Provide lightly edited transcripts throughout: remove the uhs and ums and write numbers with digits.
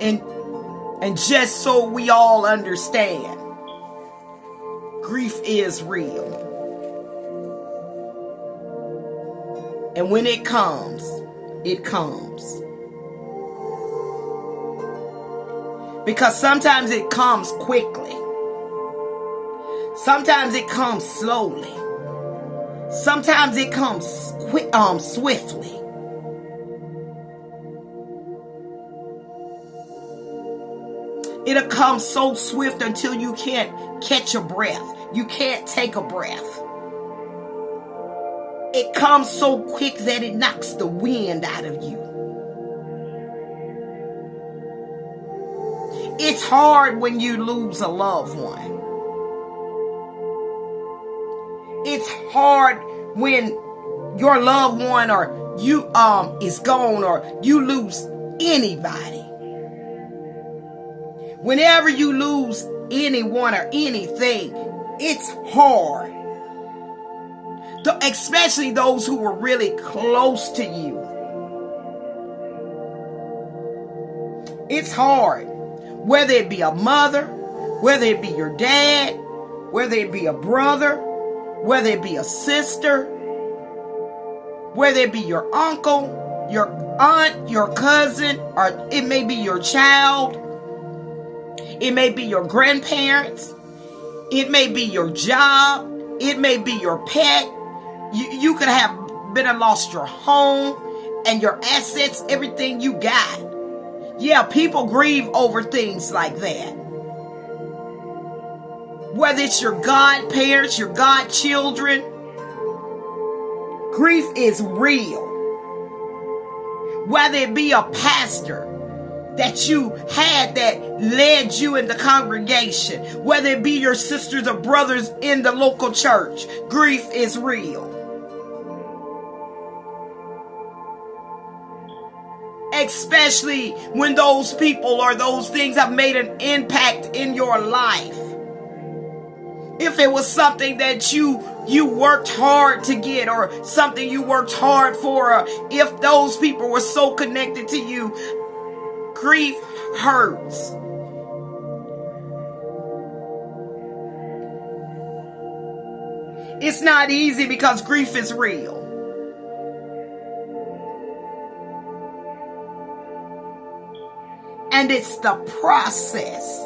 And just so we all understand, grief is real. And when it comes, it comes. Because sometimes it comes quickly. Sometimes it comes slowly. Sometimes it comes swiftly. It'll come so swift until you can't catch a breath. You can't take a breath. It comes so quick that it knocks the wind out of you. It's hard when you lose a loved one. It's hard when your loved one or you is gone, or you lose anybody. Whenever you lose anyone or anything, it's hard. Especially those who were really close to you. It's hard. Whether it be a mother, whether it be your dad, whether it be a brother, whether it be a sister, whether it be your uncle, your aunt, your cousin, or it may be your child, it may be your grandparents, it may be your job, it may be your pet. You could have lost your home and your assets, everything you got. Yeah, people grieve over things like that. Whether it's your godparents, your godchildren, grief is real. Whether it be a pastor that you had that led you in the congregation, whether it be your sisters or brothers in the local church, grief is real. Especially when those people or those things have made an impact in your life. If it was something that you worked hard to get, or something you worked hard for, or if those people were so connected to you, grief hurts. It's not easy because grief is real. And it's the process.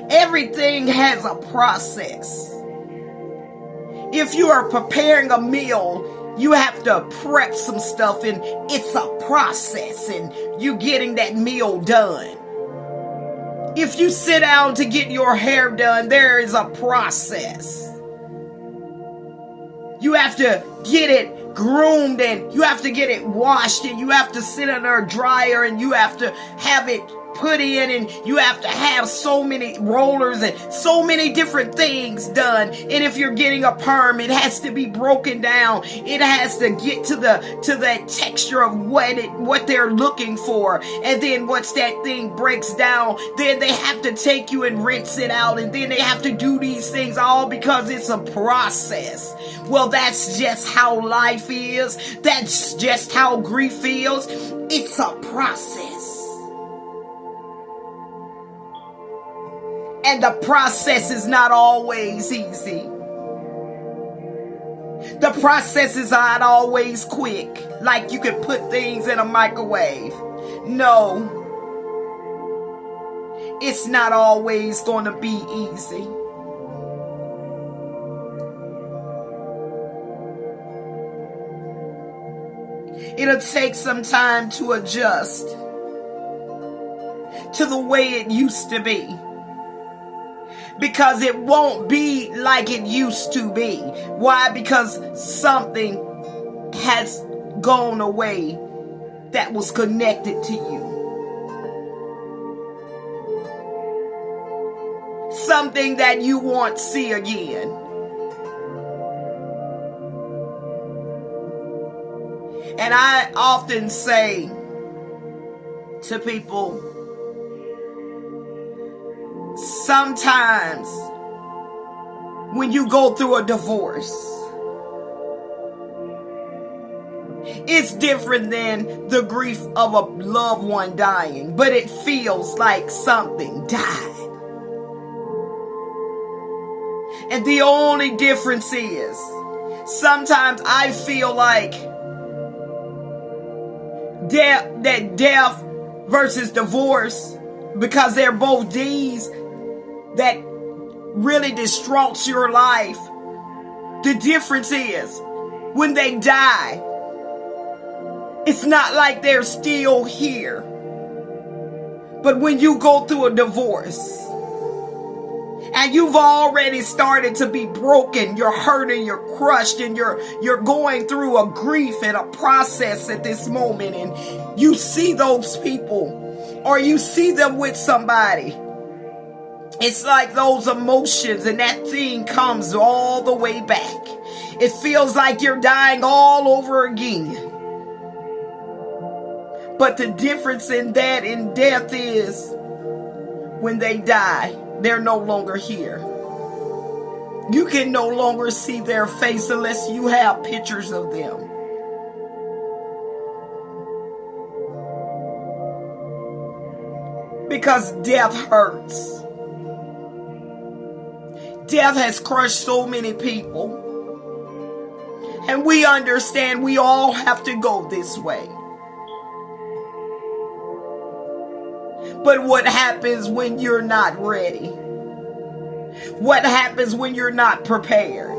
Everything has a process. If you are preparing a meal, you have to prep some stuff, and it's a process, and you getting that meal done. If you sit down to get your hair done, there is a process. You have to get it groomed, and you have to get it washed, and you have to sit under a dryer, and you have to have it put in, and you have to have so many rollers and so many different things done. And if you're getting a perm, it has to be broken down. It has to get to that texture of what they're looking for. And then once that thing breaks down, then they have to take you and rinse it out, and then they have to do these things all because it's a process. Well, that's just how life is. That's just how grief feels. It's a process. And the process is not always easy. The process is not always quick, like you can put things in a microwave. No, it's not always going to be easy. It'll take some time to adjust to the way it used to be. Because it won't be like it used to be. Why? Because something has gone away that was connected to you. Something that you won't see again. And I often say to people, sometimes when you go through a divorce, It's different than the grief of a loved one dying, but it feels like something died. And the only difference is, sometimes I feel like death versus divorce, because they're both D's that really distraughts your life. The difference is, when they die, it's not like they're still here. But when you go through a divorce, and you've already started to be broken, you're hurting, you're crushed, and you're going through a grief and a process at this moment, and you see those people, or you see them with somebody. It's like those emotions and that thing comes all the way back. It feels like you're dying all over again. But the difference in that and death is, when they die, they're no longer here. You can no longer see their face unless you have pictures of them. Because death hurts. Death has crushed so many people. And we understand we all have to go this way. But what happens when you're not ready? What happens when you're not prepared?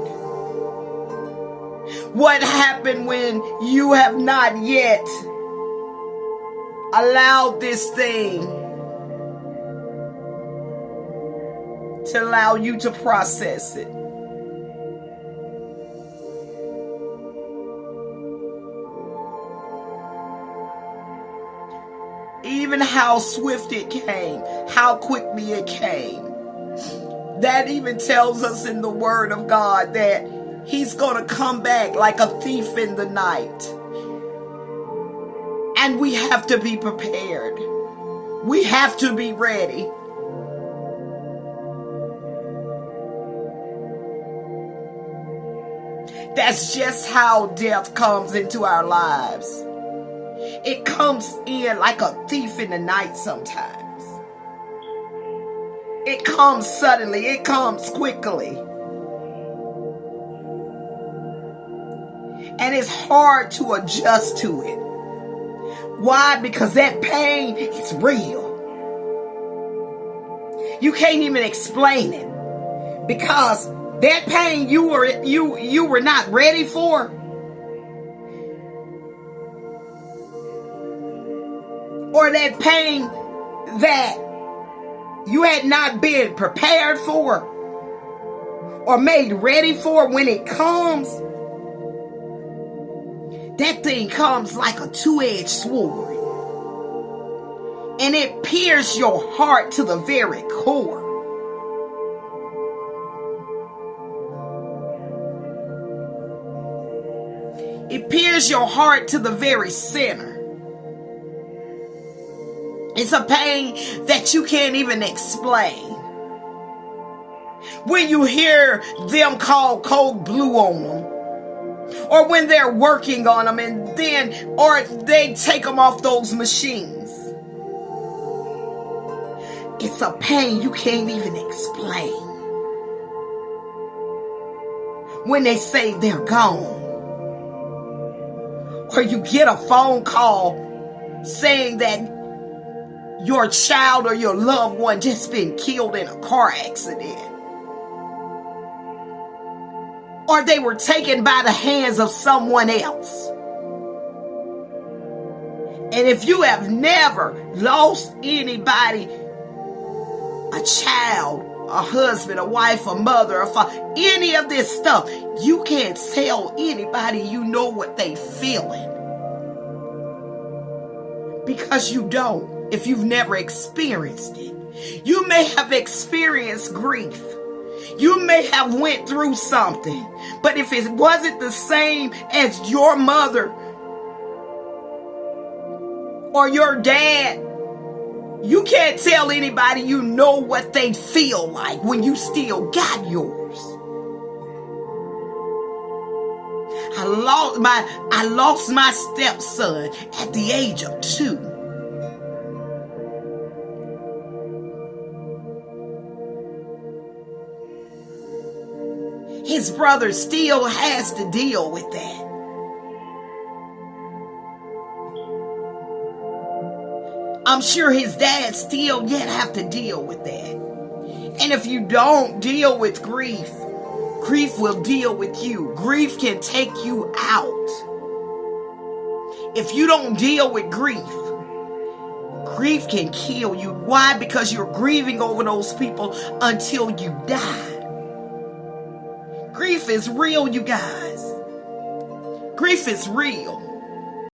What happens when you have not yet allowed this thing to allow you to process it? Even how swift it came, how quickly it came. That even tells us in the Word of God that He's going to come back like a thief in the night. And we have to be prepared. We have to be ready. That's just how death comes into our lives. It comes in like a thief in the night sometimes. It comes suddenly. It comes quickly. And it's hard to adjust to it. Why? Because that pain is real. You can't even explain it. Because that pain you were not ready for. Or that pain that you had not been prepared for or made ready for, when it comes, that thing comes like a two-edged sword. And it pierces your heart to the very core. It pierces your heart to the very center. It's a pain that you can't even explain. When you hear them call cold blue on them, or when they're working on them, and then, or they take them off those machines. It's a pain you can't even explain. When they say they're gone, or you get a phone call saying that your child or your loved one just been killed in a car accident. Or they were taken by the hands of someone else. And if you have never lost anybody, a child, a husband, a wife, a mother, a father, any of this stuff, you can't tell anybody you know what they feeling. Because you don't. If you've never experienced it, you may have experienced grief. You may have went through something, but if it wasn't the same as your mother or your dad, you can't tell anybody you know what they feel like when you still got yours. A lost my stepson at the age of 2. His brother still has to deal with that. I'm sure his dad still yet have to deal with that. And if you don't deal with grief, grief will deal with you. Grief can take you out. If you don't deal with grief, grief can kill you. Why? Because you're grieving over those people until you die. Grief is real, you guys. Grief is real.